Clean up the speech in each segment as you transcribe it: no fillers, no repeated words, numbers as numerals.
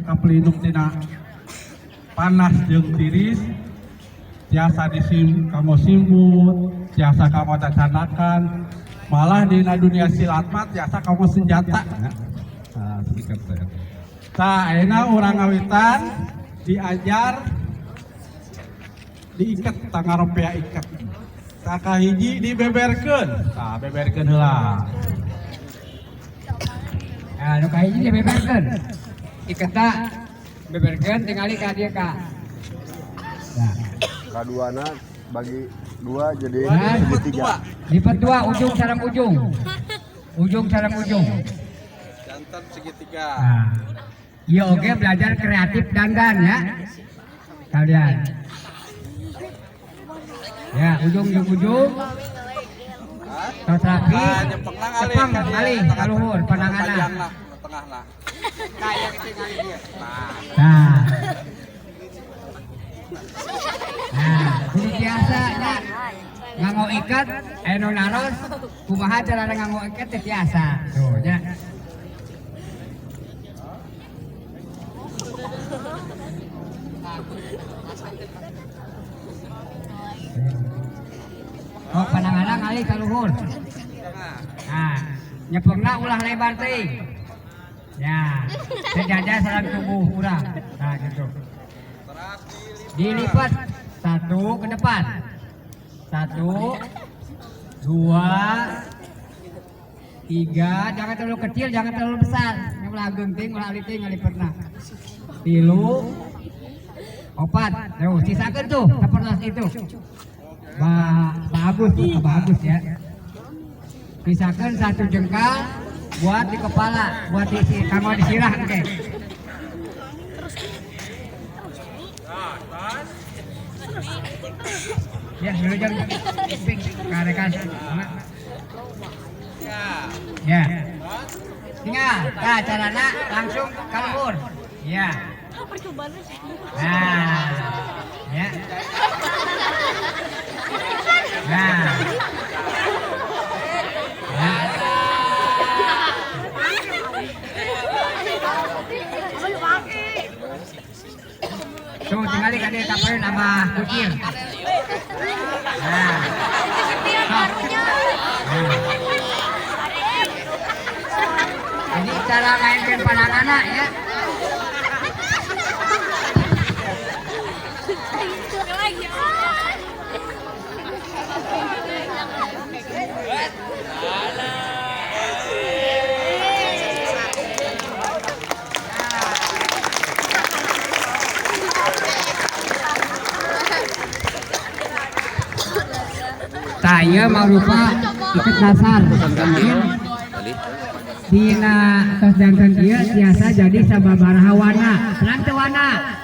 Kapelindung tina panas jeung tiris tiasa kamu simbut tiasa kamu dacanakan malah di dunia silat mah tiasa kamu senjata. Nah, sikat saya. Tah ayeuna urang ngawitan diajar diikat tangaropea ikat. Tah kahiji dibeberkeun. Tah beberkeun heula. Nah, nu kahiji dibeberkeun. Iketna beberkeun tingali ka dieu ka. Nah, kaduana bagi dua jadi segitiga. Lipat dua ujung sareng ujung. Ujung sareng ujung. Jantan segitiga. Nah, ieu oge belajar kreatif dandan ya. Kalian. Ya, ujung jeung ujung. Tos rapi. Cepeng alih ka luhur pandanganna. Tengahna. Kayak tinggal dia. Nah. Nah, kudu biasa nya. Nganggo ikat, anu naros, kumaha cara nganggo ikat teh biasa. Tuh, nya. Oh, pandanganna ngalih ka luhur. Nah, nyepengna ulah lebar teuing. Ya, sejajar sareng tubuh urang. Nah, gitu. Dilipat satu ke depan. 1, 2, 3. Jangan terlalu kecil, jangan terlalu besar. Yang ulah genting, ulah aliting ngalipetna. 3, 4. Tuh, sisakeun tuh, sapertos itu. Bagus tuh, bagus ya. Sisakeun 1 jengkal buat di kepala, buat di kanggo disirah oke. Ya, dulu jam ping karekan. Ya. Tinggal, nah carana langsung ka luhur. Ya. Nah. Ya. Nah. Nah. Tuh tinggal di kade tapeun abah kucir. Nah. Ini cara mainkan pandanganna ya. Saya mau lupa ikut dasar dina tos jantan dia biasa jadi sababaraha warna selang teu warna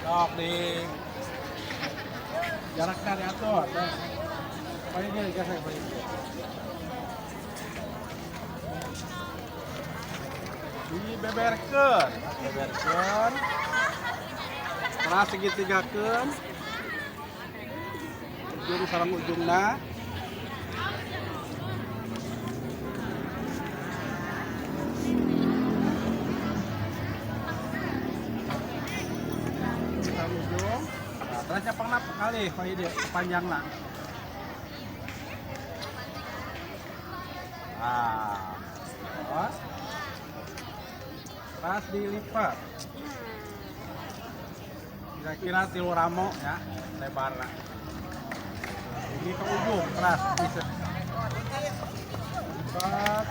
Sok di jaraknya diatur. Paling dia geser paling. Dibeberkeun, beberkeun. Terus segitigakeun. Ujung sareng ujungna. Sareng ujung. Nah, terus nyepengna kali kaya dia kepanjangna. Nah, terus dilipat kira-kira 3 ramo ya lebarnya ini ke ujung terus bisa lipat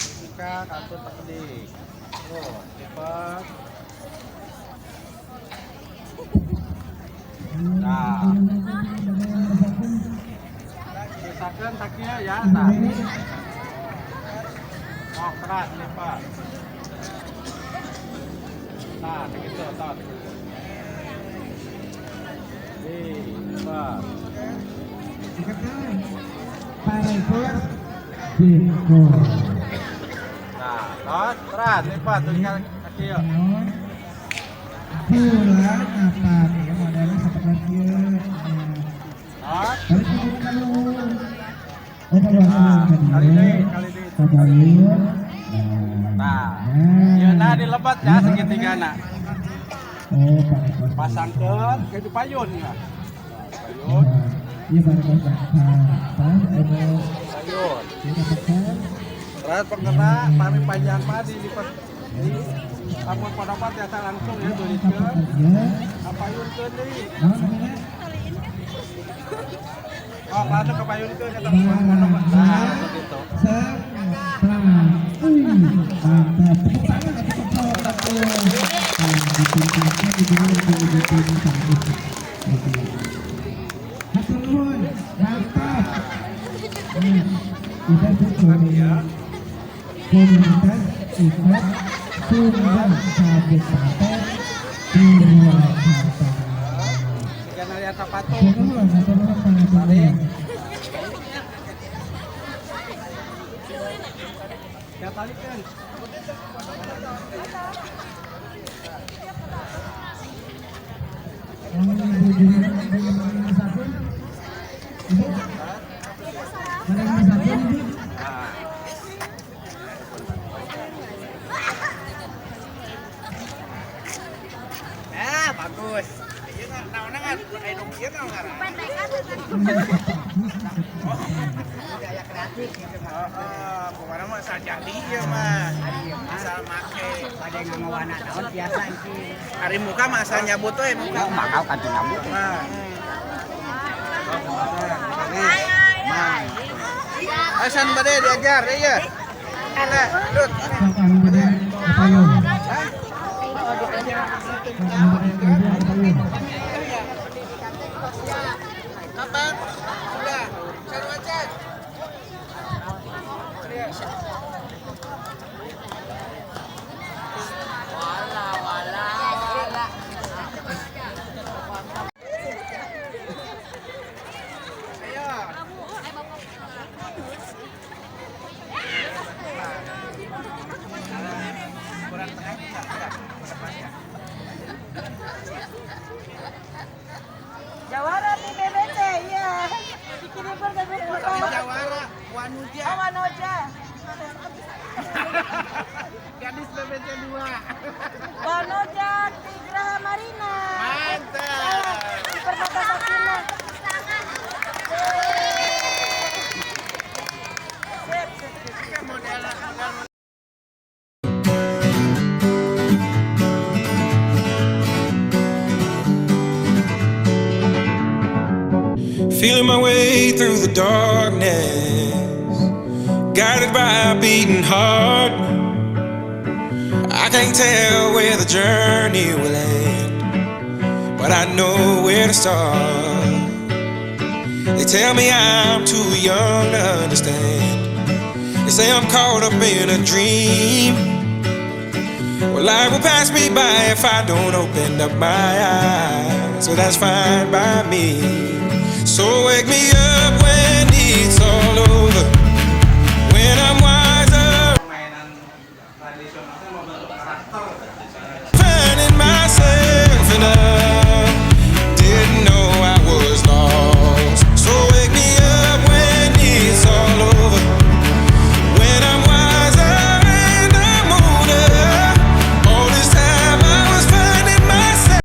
jika kantor terkedik terus lipat nah sisakan taknya ya nah oh keras lipat nah segitu lipat nah Pas, berat, lipat, tulisan kecil. Bulan apa nih modelnya seperti itu. Pas, Balik ke kalau. Oh kalau kali ini. kembali. Nah, ya nah dilebat ya segitiga nak. Oh Pasangkan ke di payun ya. Payun, iya baru pas pas payun. kita pesan. Berat pengena, pari panjang padi lipat. Di amun pendapat ya langsung ya tuliskan. Payun ke deui. Oh, langsung ke payun ke kata pendapat. Nah, begitu. Mantap. Tepuk tangan, tepuk tangan. Hatur nuhun, mantap. Kita tutup komunitas ikut Sumber Kabupaten Purwakarta. Jangan lihat sepatu. Hatur nuhun, pangapunten. Ya balikan. Bagus. Iya naon kan kayak dong ieu naon ngaran. Gaya kreatif gitu mah. Heeh, pokona mah sajadi ieu mah. Asal make. Pada yang ngawana naon biasa iki. Hari muka mah asal nyabut we muka. Makau kan nyambut. Nah. Asan bade diajar ya. Nah, dut. Kapan? Sudah. Satu aja. Jawara di BBT, iya. Dikirim ke BBT. Jawara, Wanuja. Oh, Wanoja. Gadis BBT 2. Wanoja di Geraha Marina. Mantap. Di Permata Sakina. Sip, sip. Model. Feeling my way through the darkness, guided by a beating heart. I can't tell where the journey will end, but I know where to start. They tell me I'm too young to understand. They say I'm caught up in a dream. Well, life will pass me by if I don't open up my eyes. So that's fine by me. So wake me up when it's all over, when I'm wiser. Mainan tradisional itu membentuk karakter.